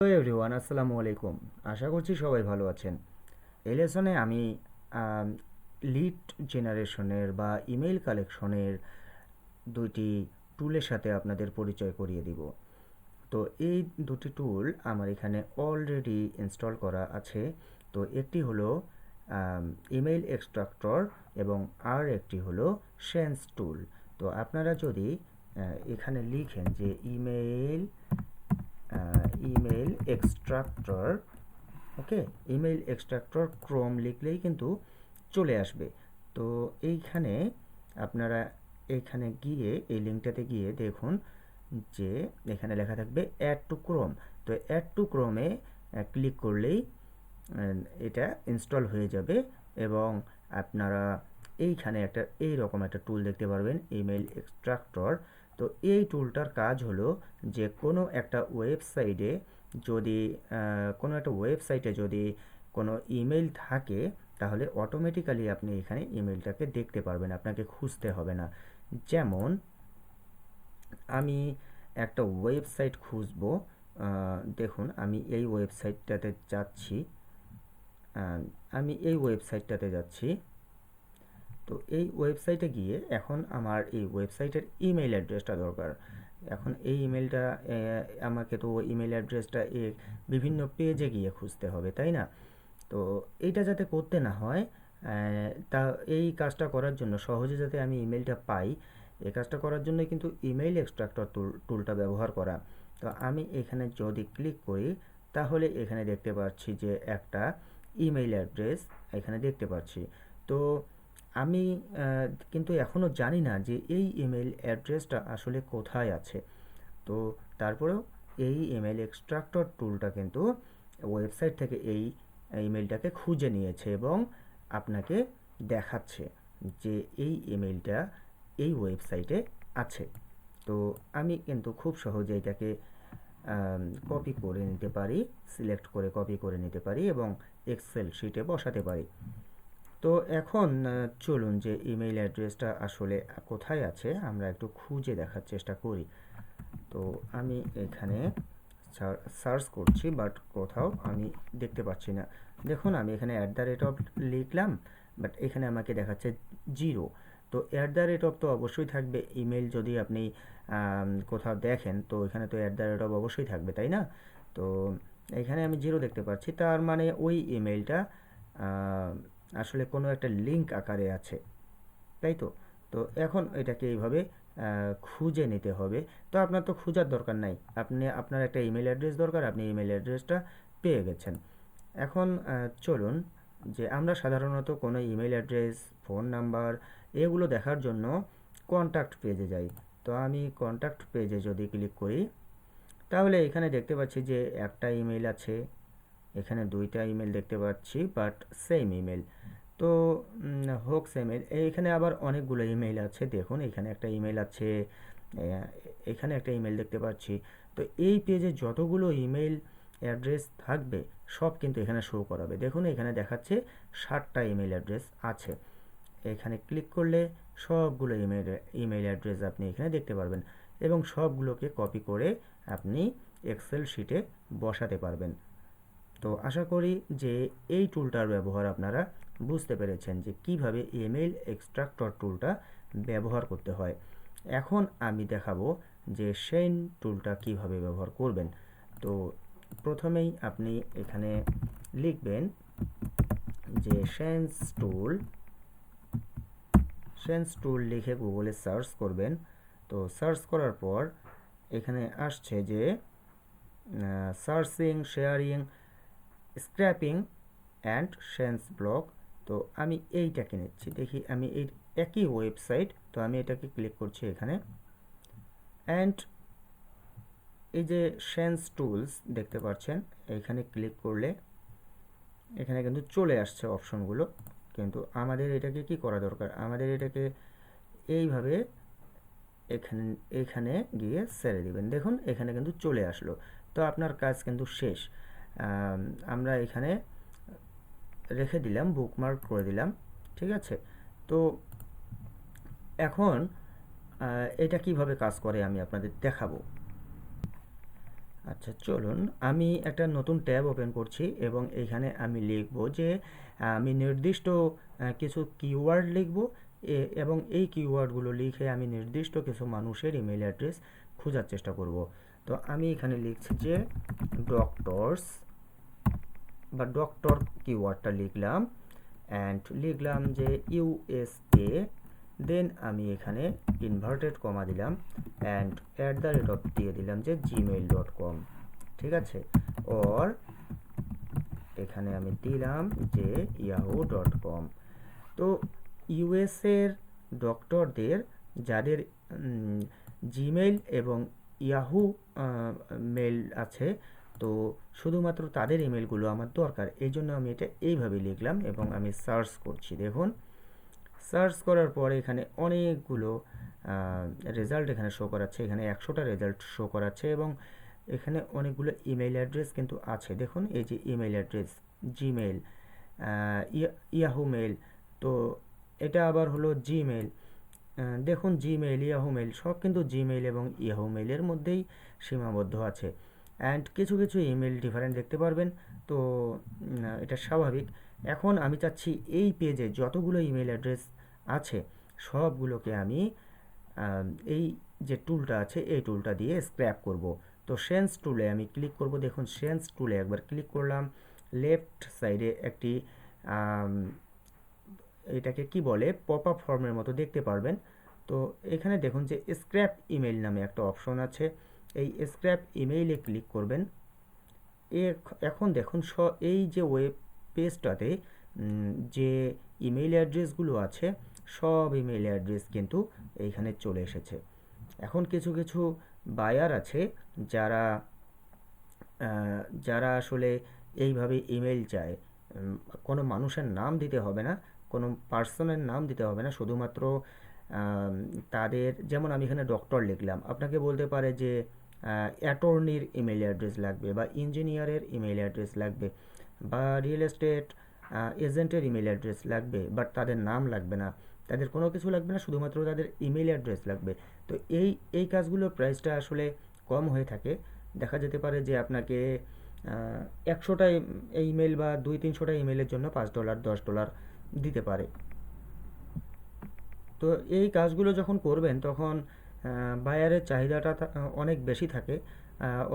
Hello everyone, আসসালামু আলাইকুম। আশা করছি সবাই ভালো আছেন। এই লেসনে আমি লিড জেনারেশনের বা ইমেল কালেকশনের দুইটি টুলের সাথে আপনাদের পরিচয় করিয়ে দিব। তো এই দুটি টুল আমার এখানে অলরেডি ইনস্টল করা আছে। তো একটি হলো ইমেল এক্সট্রাক্টর এবং আর একটি হলো সেন্স টুল। তো আপনারা যদি এখানে লিখেন যে ইমেল এক্সট্রাক্টর, ওকে, ইমেল এক্সট্রাক্টর ক্রোম লিখলেই কিন্তু চলে আসবে। তো এইখানে আপনারা এইখানে গিয়ে এই লিঙ্কটাতে গিয়ে দেখুন যে এখানে লেখা থাকবে অ্যাড টু ক্রোম। তো অ্যাড টু ক্রোমে ক্লিক করলেই এটা ইনস্টল হয়ে যাবে এবং আপনারা এইখানে এইরকম একটা টুল দেখতে পারবেন, ইমেল এক্সট্রাক্টর। তো এই টুলটার কাজ হলো যে যদি কোনো একটা ওয়েবসাইটে যদি কোনো ইমেল থাকে তাহলে অটোমেটিক্যালি আপনি এখানে ইমেলটাকে দেখতে পারবেন, আপনাকে খুঁজতে হবে না। যেমন আমি একটা ওয়েবসাইট খুঁজবো, দেখুন আমি এই ওয়েবসাইটটাতে যাচ্ছি। আমি এই ওয়েবসাইটটাতে যাচ্ছি। তো এই ওয়েবসাইটে গিয়ে এখন আমার এই ওয়েবসাইটের ইমেল অ্যাড্রেসটা দরকার। এখন এই ইমেলটা আমাকে তো ইমেল অ্যাড্রেসটা বিভিন্ন পেজে গিয়ে খুঁজতে হবে, তাই না? তো এইটা যাতে করতে না হয়, তা এই কাজটা করার জন্য সহজে যাতে আমি ইমেলটা পাই, এই কাজটা করার জন্য কিন্তু ইমেল এক্সট্রাক্টর টুলটা ব্যবহার করা। তো আমি এখানে যদি ক্লিক করি তাহলে এখানে দেখতে পাচ্ছি যে একটা ইমেল অ্যাড্রেস এখানে দেখতে পাচ্ছি। তো আমি কিন্তু এখনও জানি না যে এই ইমেল অ্যাড্রেসটা আসলে কোথায় আছে। তো তারপরেও এই ইমেল এক্সট্রাক্টর টুলটা কিন্তু ওয়েবসাইট থেকে এই ইমেলটাকে খুঁজে নিয়েছে এবং আপনাকে দেখাচ্ছে যে এই ইমেলটা এই ওয়েবসাইটে আছে। তো আমি কিন্তু খুব সহজে এটাকে কপি করে নিতে পারি, সিলেক্ট করে কপি করে নিতে পারি এবং এক্সেল শিটে বসাতে পারি। তো এখন চলুন যে ইমেইল অ্যাড্রেসটা আসলে কোথায় আছে আমরা একটু খুঁজে দেখার চেষ্টা করি। তো আমি এখানে সার্চ করছি, বাট কোথাও আমি দেখতে পাচ্ছি না। দেখুন আমি এখানে @ লিখলাম, বাট এখানে আমাকে দেখাচ্ছে 0। তো @ তো অবশ্যই থাকবে, ইমেল যদি আপনি কোথাও দেখেন তো এখানে তো @ অবশ্যই থাকবে, তাই না? তো এখানে আমি 0 দেখতে পাচ্ছি, তার মানে ওই ইমেলটা আসলে কোনো একটা লিঙ্ক আকারে আছে, তাই তো? তো এখন এটাকে এইভাবে খুঁজে নিতে হবে। তো আপনার তো খোঁজার দরকার নাই, আপনার একটা ইমেল অ্যাড্রেস দরকার, আপনি ইমেল অ্যাড্রেসটা পেয়ে গেছেন। এখন চলুন যে আমরা সাধারণত কোনো ইমেল অ্যাড্রেস, ফোন নাম্বার এগুলো দেখার জন্য কন্ট্যাক্ট পেজে যাই। তো আমি কন্ট্যাক্ট পেজে যদি ক্লিক করি তাহলে এখানে দেখতে পাচ্ছি যে একটা ইমেল আছে, এখানে দুইটা ইমেল দেখতে পাচ্ছি, বাট সেম ইমেল। তো হোক সেম, এইখানে আবার অনেকগুলো ইমেল আছে। দেখুন এখানে একটা ইমেল আছে, এখানে একটা ইমেল দেখতে পাচ্ছি। তো এই পেজে যতগুলো ইমেল অ্যাড্রেস থাকবে সব কিন্তু এখানে শো করাবে। দেখুন এখানে দেখাচ্ছে 60টা ইমেল অ্যাড্রেস আছে। এখানে ক্লিক করলে সবগুলো ইমেল অ্যাড্রেস আপনি এখানে দেখতে পারবেন এবং সবগুলোকে কপি করে আপনি এক্সেল শিটে বসাতে পারবেন। তো আশা করি যে এই টুলটার ব্যবহার আপনারা বুঝতে পেরেছেন যে কিভাবে ইমেল এক্সট্রাক্টর টুলটা ব্যবহার করতে হয়। এখন আমি দেখাবো যে সেই টুলটা কিভাবে ব্যবহার করবেন। তো প্রথমেই আপনি এখানে লিখবেন যে সেন্স টুল লিখে গুগলে সার্চ করবেন। তো সার্চ করার পর এখানে আসছে যে searching, sharing, scraping and sense block. তো আমি এইটাকে নিচ্ছি, দেখি আমি এই একই ওয়েবসাইট, তো আমি এটাকে ক্লিক করছি এখানে। অ্যান্ড এই যে সেন্স টুলস দেখতে পাচ্ছেন, এখানে ক্লিক করলে এখানে কিন্তু চলে আসছে অপশনগুলো। কিন্তু আমাদের এটাকে কি করা দরকার, আমাদের এটাকে এইভাবে এখানে এখানে গিয়ে ছেড়ে দিবেন। দেখুন এখানে কিন্তু চলে আসলো। তো আপনার কাজ কিন্তু শেষ। আমরা এখানে রেখে দিলাম, বুকমার্ক করে দিলাম, ঠিক আছে? তো এখন এটা কিভাবে কাজ করে আমি আপনাদের দেখাবো। আচ্ছা চলুন আমি একটা নতুন ট্যাব ওপেন করছি এবং এখানে আমি লিখব যে আমি নির্দিষ্ট কিছু কিওয়ার্ড লিখব এবং এই কিওয়ার্ডগুলো লিখে আমি নির্দিষ্ট কিছু মানুষের ইমেল অ্যাড্রেস খোঁজার চেষ্টা করব। তো আমি এখানে লিখছি যে ডক্টরস বা ডক্টর কিওয়ার্ডটা লিখলাম অ্যান্ড লিখলাম যে ইউএসএ, দেন আমি এখানে ইনভার্টেড কমা দিলাম অ্যান্ড @ দিয়ে দিলাম যে gmail.com, ঠিক আছে, অর এখানে আমি দিলাম যে yahoo.com। তো ইউএসএর ডক্টরদের যাদের জিমেইল এবং ইয়াহু মেল আছে, তো শুধুমাত্র তাদের ইমেলগুলো আমার দরকার, এই জন্য আমি এটা এইভাবে লিখলাম এবং আমি সার্চ করছি। দেখুন সার্চ করার পরে এখানে অনেকগুলো রেজাল্ট এখানে শো করাচ্ছে, এখানে 100টা রেজাল্ট শো করাচ্ছে এবং এখানে অনেকগুলো ইমেল অ্যাড্রেস কিন্তু আছে। দেখুন এই যে email address Gmail, Yahoo mail, তো এটা আবার হলো জিমেল। দেখুন জিমেইল ইয়াহু মেইল সব কিন্তু জিমেইল এবং ইয়াহু মেইলের মধ্যেই সীমাবদ্ধ আছে অ্যান্ড কিছু কিছু ইমেল ডিফারেন্ট দেখতে পারবেন। তো এটা স্বাভাবিক। এখন আমি চাচ্ছি এই পেজে যতগুলো ইমেল অ্যাড্রেস আছে সবগুলোকে আমি এই যে টুলটা আছে এই টুলটা দিয়ে স্ক্র্যাপ করব। তো সেন্স টুলে আমি ক্লিক করব। দেখুন সেন্স টুলে একবার ক্লিক করলাম, লেফট সাইডে একটি এটাকে কি বলে পপ আপ ফর্মের মতো দেখতে পারবেন। তো এখানে দেখুন যে স্ক্র্যাপ ইমেল নামে একটা অপশন আছে, এই স্ক্র্যাপ ইমেইলে ক্লিক করবেন। এখন দেখুন এই যে ওয়েব পেজটাতে যে ইমেইল অ্যাড্রেসগুলো আছে সব ইমেইল অ্যাড্রেস কিন্তু এইখানে চলে এসেছে। এখন কিছু কিছু বায়ার আছে যারা যারা আসলে এইভাবে ইমেল চায়, কোনো মানুষের নাম দিতে হবে না, কোনো পার্সনের নাম দিতে হবে না, শুধুমাত্র তাদের, যেমন আমি এখানে ডক্টর লিখলাম, আপনাকে বলতে পারে যে অ্যাটর্নির ইমেল অ্যাড্রেস লাগবে বা ইঞ্জিনিয়ারের ইমেল অ্যাড্রেস লাগবে বা রিয়েল এস্টেট এজেন্টের ইমেল অ্যাড্রেস লাগবে, বাট তাদের নাম লাগবে না, তাদের কোনো কিছু লাগবে না, শুধুমাত্র তাদের ইমেল অ্যাড্রেস লাগবে। তো এই কাজগুলোর প্রাইসটা আসলে কম হয়ে থাকে। দেখা যেতে পারে যে আপনাকে 100টা ইমেল বা 200-300টা ইমেলের জন্য $5 $10 দিতে পারে। তো এই কাজগুলো যখন করবেন তখন বায়ারের চাহিদাটা অনেক বেশি থাকে।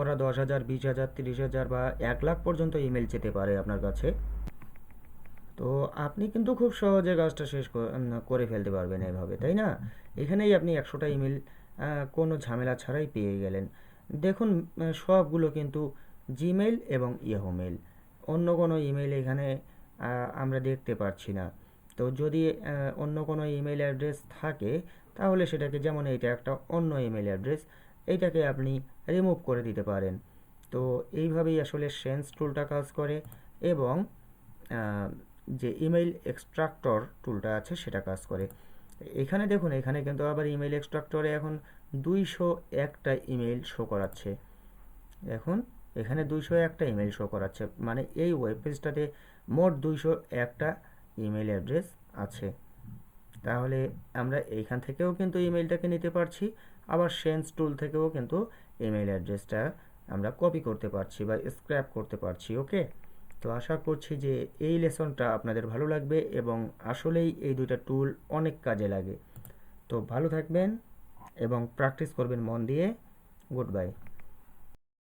ওরা 10,000 20,000 30,000 বা 1 লাখ পর্যন্ত ইমেল যেতে পারে আপনার কাছে। তো আপনি কিন্তু খুব সহজে কাজটা শেষ করে ফেলতে পারবেন এভাবে, তাই না? এখানেই আপনি 100টা ইমেল কোনো ঝামেলা ছাড়াই পেয়ে গেলেন। দেখুন সবগুলো কিন্তু জিমেইল এবং ইয়াহু মেইল, অন্য কোনো ইমেইল এখানে আমরা দেখতে পাচ্ছি না। তো যদি অন্য কোনো ইমেল অ্যাড্রেস থাকে তাহলে সেটাকে, যেমন এইটা একটা অন্য ইমেল অ্যাড্রেস, এইটাকে আপনি রিমুভ করে দিতে পারেন। তো এইভাবেই আসলে সেন্স টুলটা কাজ করে এবং আহ, যে ইমেইল এক্সট্রাক্টর টুলটা আছে সেটা কাজ করে। এখানে দেখুন এখানে কিন্তু আবার ইমেইল এক্সট্রাক্টরে এখন 201টা ইমেইল শো করাচ্ছে। দেখুন এখানে 201টা ইমেইল শো করাচ্ছে, মানে এই ওয়েব পেজটাতে মোট 201টা ইমেইল অ্যাড্রেস আছে। তাহলে আমরা এইখান থেকেও কিন্তু ইমেইলটাকে নিতে পারছি, আবার সেন্স টুল থেকেও কিন্তু ইমেইল অ্যাড্রেসটা আমরা কপি করতে পারছি বা স্ক্র্যাপ করতে পারছি। ওকে, তো আশা করছি যে এই লেসনটা আপনাদের ভালো লাগবে এবং আসলেই এই দুইটা টুল অনেক কাজে লাগে। তো ভালো থাকবেন এবং প্র্যাকটিস করবেন মন দিয়ে। Good bye.